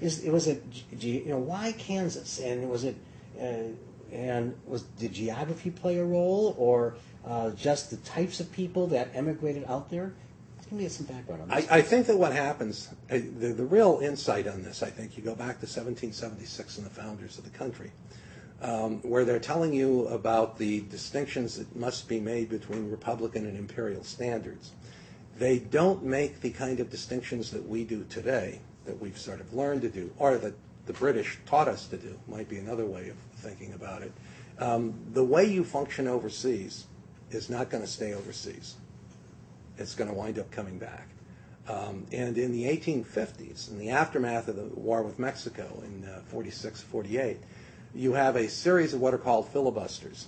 why Kansas? And was it did geography play a role, or just the types of people that emigrated out there? Give me some background on this. I think that what happens, the real insight on this, I think, you go back to 1776 and the founders of the country, where they're telling you about the distinctions that must be made between Republican and imperial standards. They don't make the kind of distinctions that we do today, that we've sort of learned to do, or that the British taught us to do, might be another way of thinking about it. The way you function overseas is not going to stay overseas. It's going to wind up coming back. And in the 1850s, in the aftermath of the war with Mexico in 46, 48, you have a series of what are called filibusters,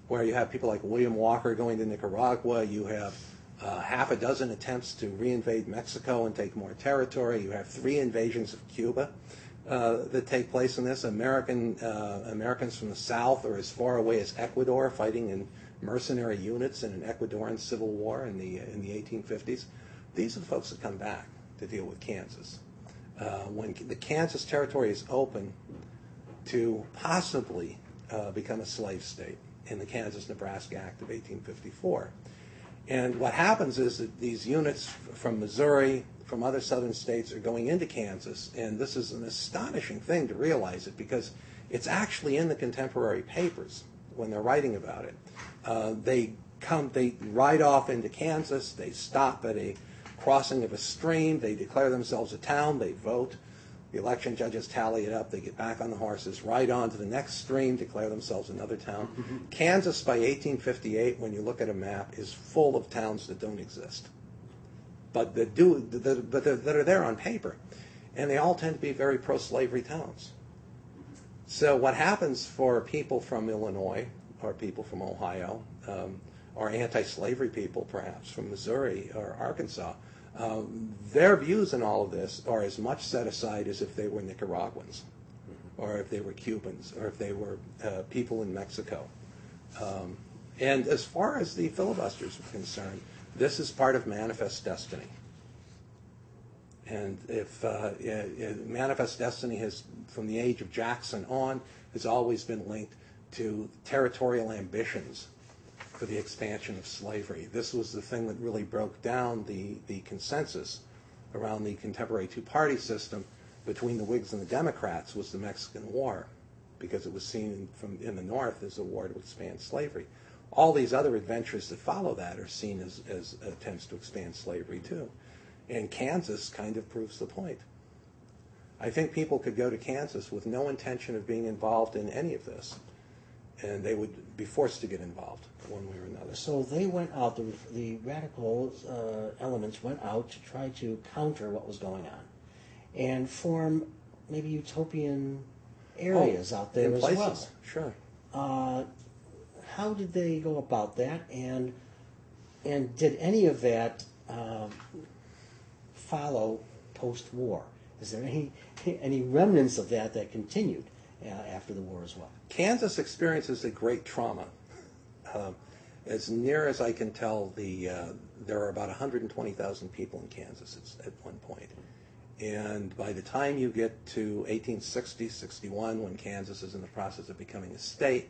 where you have people like William Walker going to Nicaragua. You have half a dozen attempts to reinvade Mexico and take more territory. You have 3 invasions of Cuba that take place in this. Americans from the South are as far away as Ecuador, fighting in mercenary units in an Ecuadorian civil war in the 1850s. These are the folks that come back to deal with Kansas. When the Kansas territory is open to possibly become a slave state in the Kansas-Nebraska Act of 1854. And what happens is that these units from Missouri, from other southern states, are going into Kansas, and this is an astonishing thing to realize it, because it's actually in the contemporary papers when they're writing about it. They ride off into Kansas, they stop at a crossing of a stream, they declare themselves a town, they vote, the election judges tally it up, they get back on the horses, ride on to the next stream, declare themselves another town. Kansas by 1858, when you look at a map, is full of towns that don't exist, but that are there on paper, and they all tend to be very pro-slavery towns. So what happens for people from Illinois, or people from Ohio, or anti-slavery people perhaps from Missouri or Arkansas, their views in all of this are as much set aside as if they were Nicaraguans, or if they were Cubans, or if they were people in Mexico. And as far as the filibusters are concerned, this is part of manifest destiny. And if manifest destiny has, from the age of Jackson on, has always been linked to territorial ambitions for the expansion of slavery. This was the thing that really broke down the consensus around the contemporary two-party system between the Whigs and the Democrats, was the Mexican War, because it was seen in the North as a war to expand slavery. All these other adventures that follow that are seen as attempts to expand slavery too. And Kansas kind of proves the point. I think people could go to Kansas with no intention of being involved in any of this, and they would be forced to get involved one way or another. So they went out, the radical elements went out to try to counter what was going on and form maybe utopian areas out there as places. well. Sure. How did they go about that, and did any of that follow post-war? Is there any remnants of that continued after the war as well? Kansas experiences a great trauma. As near as I can tell, there are about 120,000 people in Kansas at one point. And by the time you get to 1860, 61, when Kansas is in the process of becoming a state,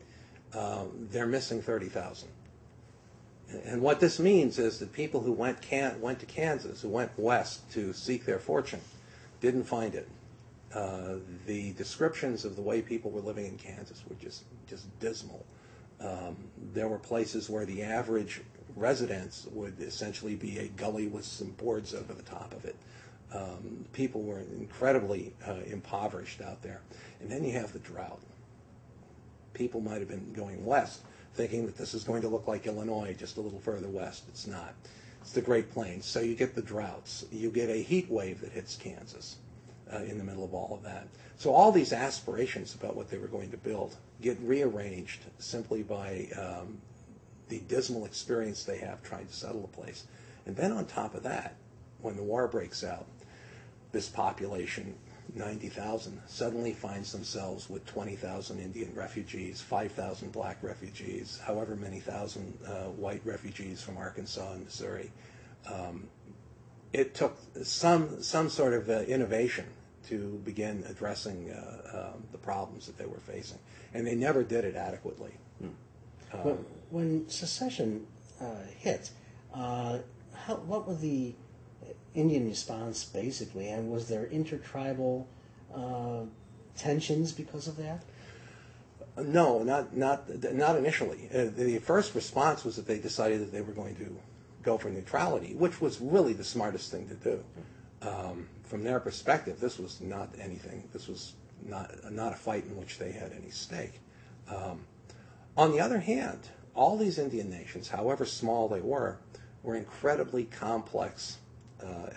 they're missing 30,000. And what this means is that people who went to Kansas, who went west to seek their fortune, didn't find it. The descriptions of the way people were living in Kansas were just dismal. There were places where the average residence would essentially be a gully with some boards over the top of it. People were incredibly impoverished out there. And then you have the drought. People might have been going west thinking that this is going to look like Illinois, just a little further west. It's not. It's the Great Plains. So you get the droughts. You get a heat wave that hits Kansas in the middle of all of that. So all these aspirations about what they were going to build get rearranged simply by the dismal experience they have trying to settle the place. And then on top of that, when the war breaks out, this population, 90,000, suddenly finds themselves with 20,000 Indian refugees, 5,000 black refugees, however many thousand white refugees from Arkansas and Missouri. It took some sort of innovation to begin addressing the problems that they were facing. And they never did it adequately. When secession hit, what was the Indian response basically, and was there intertribal tensions because of that? No, not initially. The first response was that they decided that they were going to go for neutrality, which was really the smartest thing to do. From their perspective, this was not anything. This was not a fight in which they had any stake. On the other hand, all these Indian nations, however small they were incredibly complex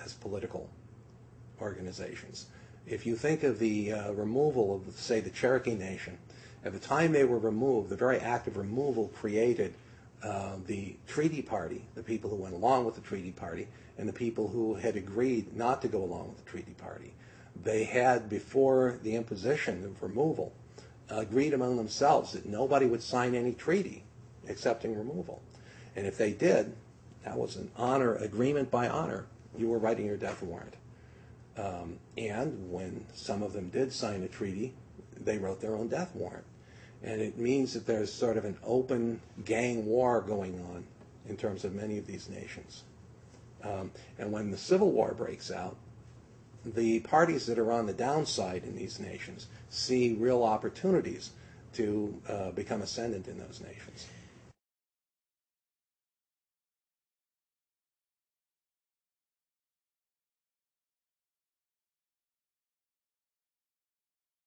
as political organizations. If you think of the removal of, say, the Cherokee Nation, at the time they were removed, the very act of removal created the Treaty Party, the people who went along with the Treaty Party, and the people who had agreed not to go along with the Treaty Party. They had, before the imposition of removal, agreed among themselves that nobody would sign any treaty accepting removal. And if they did, that was an agreement by honor. You were writing your death warrant. And when some of them did sign a treaty, they wrote their own death warrant. And it means that there's sort of an open gang war going on in terms of many of these nations. And when the Civil War breaks out, the parties that are on the downside in these nations see real opportunities to become ascendant in those nations.